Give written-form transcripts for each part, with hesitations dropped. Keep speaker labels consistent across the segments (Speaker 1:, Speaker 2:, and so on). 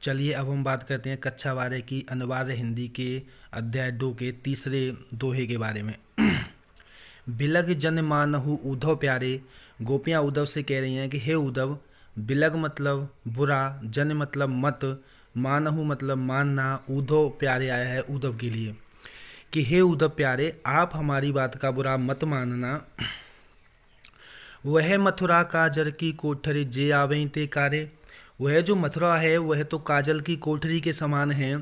Speaker 1: चलिए अब हम बात करते हैं कक्षा 12 की अनिवार्य हिंदी के अध्याय 2 के तीसरे दोहे के बारे में। बिलग जन मानहु उद्धव प्यारे। गोपियाँ उद्धव से कह रही हैं कि हे उद्धव, बिलग मतलब बुरा, जन मतलब मत, मानहु मतलब मानना, उद्धव प्यारे आया है उद्धव के लिए कि हे उद्धव प्यारे, आप हमारी बात का बुरा मत मानना। वह मथुरा काजर की कोठरी जे आवें ते कारे। वह जो मथुरा है वह तो काजल की कोठरी के समान है।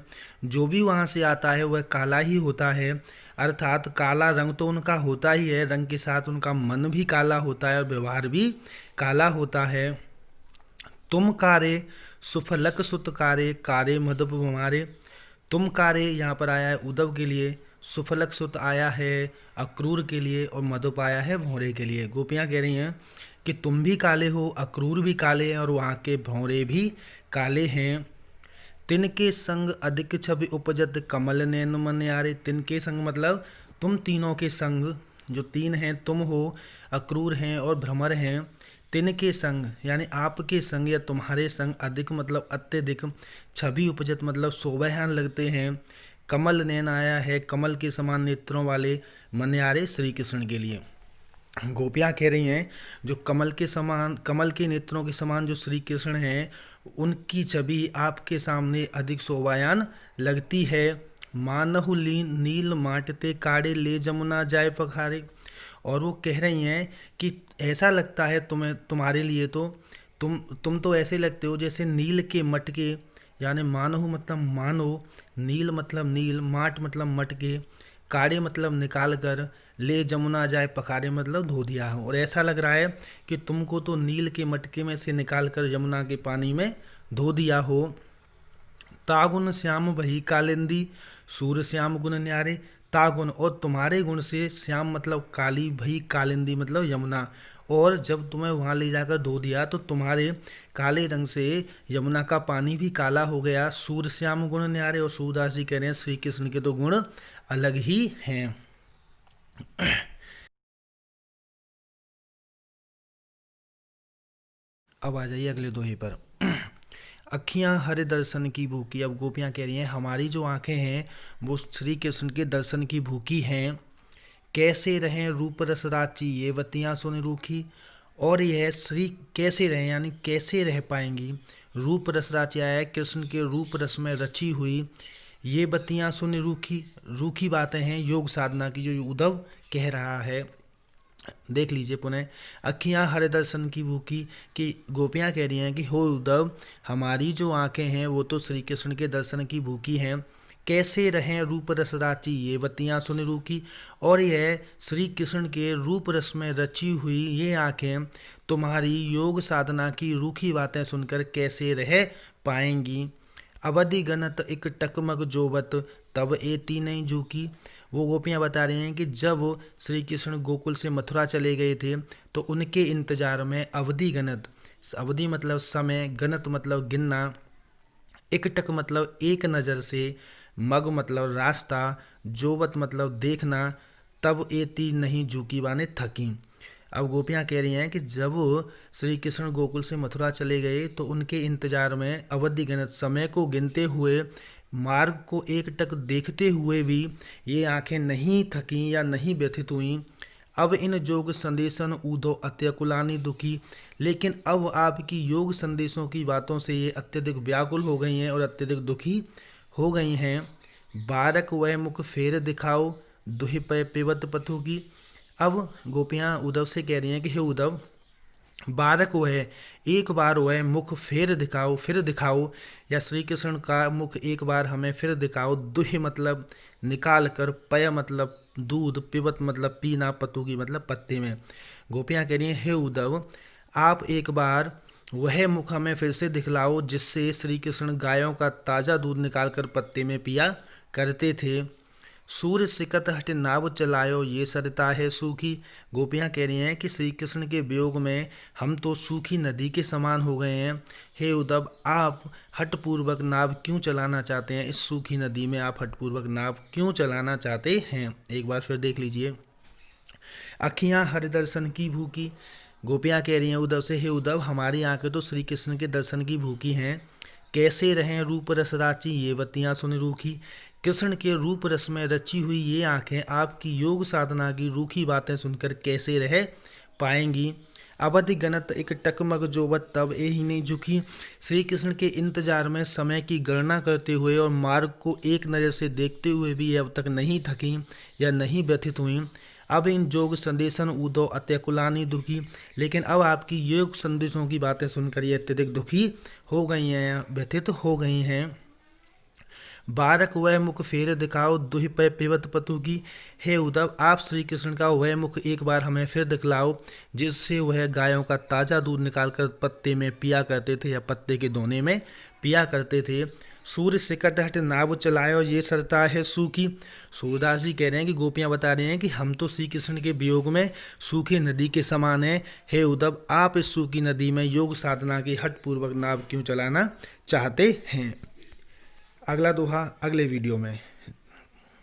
Speaker 1: जो भी वहाँ से आता है वह काला ही होता है। अर्थात काला रंग तो उनका होता ही है, रंग के साथ उनका मन भी काला होता है और व्यवहार भी काला होता है। तुम कारे सुफलक सुत कारे, कारे मधुप हमारे। तुम कारे यहाँ पर आया है उद्धव के लिए, सुफलक सुत आया है अक्रूर के लिए और मधुप आया है भौरे के लिए। गोपियाँ कह रही हैं कि तुम भी काले हो, अक्रूर भी काले हैं और वहाँ के भौरे भी काले हैं। तिनके संग अधिक छवि उपजत कमल नैन मन यारे। तिनके संग मतलब तुम तीनों के संग, जो तीन हैं, तुम हो, अक्रूर हैं और भ्रमर हैं। तिनके संग यानी आपके संग या तुम्हारे संग, अधिक मतलब अत्यधिक, छवि उपजत मतलब शोभायान लगते हैं। कमल नैन आया है कमल के समान नेत्रों वाले मनयारे श्री कृष्ण के लिए। गोपियाँ कह रही हैं जो कमल के समान, कमल के नेत्रों के समान जो श्री कृष्ण हैं, उनकी छवि आपके सामने अधिक शोभायान लगती है। मानहु नील माटते काड़े ले जमुना जाए पखारे। और वो कह रही हैं कि ऐसा लगता है तुम्हें, तुम्हारे लिए तो तुम तो ऐसे लगते हो जैसे नील के मटके, यानी मानहु मतलब मानो, नील मतलब नील, माट मतलब मटके, काड़े मतलब निकाल कर, ले जमुना जाए पखारे मतलब धो दिया हो। और ऐसा लग रहा है कि तुमको तो नील के मटके में से निकाल कर यमुना के पानी में धो दिया हो। तागुन श्याम भई कालिंदी, सूर श्याम गुण न्यारे। तागुन और तुम्हारे गुण से, श्याम मतलब काली, भई कालिंदी मतलब यमुना, और जब तुम्हें वहाँ ले जाकर धो दिया तो तुम्हारे काले रंग से यमुना का पानी भी काला हो गया। सूर श्याम गुण न्यारे। और सूरदास जी कह रहे हैं श्री कृष्ण के तो गुण अलग ही हैं। अब आ जाइए अगले दोहे पर। अखियाँ हरे दर्शन की भूखी। अब गोपियाँ कह रही हैं हमारी जो आंखें हैं वो श्री कृष्ण के दर्शन की भूखी हैं। कैसे रहें रूप रस राची, ये बत्तियाँ सुन रूखी। और यह श्री कैसे रहें यानी कैसे रह पाएंगी। रूप रस राची आया है कृष्ण के रूप रस में रची हुई। ये बत्तियाँ सुन रूखी, रूखी बातें हैं योग साधना की जो उद्धव कह रहा है। देख लीजिए पुनः, अखियाँ हरे दर्शन की भूखी, कि गोपियाँ कह रही हैं कि हो उद्धव, हमारी जो आंखें हैं वो तो श्री कृष्ण के दर्शन की भूखी हैं। कैसे रहें रूप रस राची, ये बत्तियाँ सुन रूखी। और यह श्री कृष्ण के रूप रस में रची हुई ये आंखें तुम्हारी योग साधना की रूखी बातें सुनकर कैसे रह पाएंगी। अवधि गणत एक टकमक जोबत, तब एती नहीं झुकी। वो गोपियाँ बता रही हैं कि जब श्री कृष्ण गोकुल से मथुरा चले गए थे तो उनके इंतजार में अवधि गणत, अवधि मतलब समय, गणत मतलब गिनना, एकटक मतलब एक नज़र से, मग मतलब रास्ता, जोवत मतलब देखना, तब एती नहीं झुकी बाने थकी। अब गोपियाँ कह रही हैं कि जब श्री कृष्ण गोकुल से मथुरा चले गए तो उनके इंतजार में अवधि गणत, समय को गिनते हुए, मार्ग को एकटक देखते हुए भी ये आंखें नहीं थकीं या नहीं व्यथित हुईं। अब इन योग संदेशन ऊधो अत्यकुलानी दुखी। लेकिन अब आपकी योग संदेशों की बातों से ये अत्यधिक व्याकुल हो गई हैं और अत्यधिक दुखी हो गई हैं। बारक वह मुख फेर दिखाओ, दुहि पय पिबत पथु की। अब गोपियाँ उद्धव से कह रही हैं कि हे उद्धव, बारक वह, एक बार वह मुख फिर दिखाओ, फिर दिखाओ, या श्री कृष्ण का मुख एक बार हमें फिर दिखाओ। दुह मतलब निकाल कर, पय मतलब दूध, पिबत मतलब पीना, पतुगी मतलब पत्ते में। गोपियाँ कह रही हैं हे उद्धव, आप एक बार वह मुख हमें फिर से दिखलाओ जिससे श्री कृष्ण गायों का ताज़ा दूध निकाल कर पत्ते में पिया करते थे। सूर्य सिकत हट नाव चलायो, ये सरिता है सूखी। गोपियाँ कह रही हैं कि श्री कृष्ण के वियोग में हम तो सूखी नदी के समान हो गए हैं। हे उद्धव, आप हठपूर्वक नाव क्यों चलाना चाहते हैं, इस सूखी नदी में आप हठपूर्वक नाव क्यों चलाना चाहते हैं। एक बार फिर देख लीजिए, अखियाँ हरि दर्शन की भूखी। गोपियाँ कह रही हैं उद्धव से, हे उद्धव, हमारी आंखें तो श्री कृष्ण के दर्शन की भूखी हैं। कैसे रहें रूप रस राची ये बत्तियां सुन रूखी। कृष्ण के रूप रस में रची हुई ये आंखें आपकी योग साधना की रूखी बातें सुनकर कैसे रह पाएंगी। अवधि गणत एक टकमग जोवत तब ए ही नहीं झुकी। श्री कृष्ण के इंतजार में समय की गणना करते हुए और मार्ग को एक नज़र से देखते हुए भी अब तक नहीं थकी या नहीं व्यथित हुई। अब इन योग संदेशन उदो अत्यकुलानी दुखी, लेकिन अब आपकी योग संदेशों की बातें सुनकर ये अत्यधिक दुखी हो गई हैं, व्यथित हो गई हैं। बारक वह मुख फेर दिखाओ दुहि पे पिबत पतु की। हे उद्धव, आप श्री कृष्ण का वह मुख एक बार हमें फिर दिखलाओ जिससे वह गायों का ताज़ा दूध निकालकर पत्ते में पिया करते थे या पत्ते के दोने में पिया करते थे। सूर्य सिकट हट नाव चलायो ये सरता है सूखी। सूरदास जी कह रहे हैं कि गोपियाँ बता रहे हैं कि हम तो श्री कृष्ण के वियोग में सूखी नदी के समान हैं। हे उद्धव, आप इस सूखी नदी में योग साधना की हठपूर्वक नाव क्यों चलाना चाहते हैं। अगला दोहा अगले वीडियो में।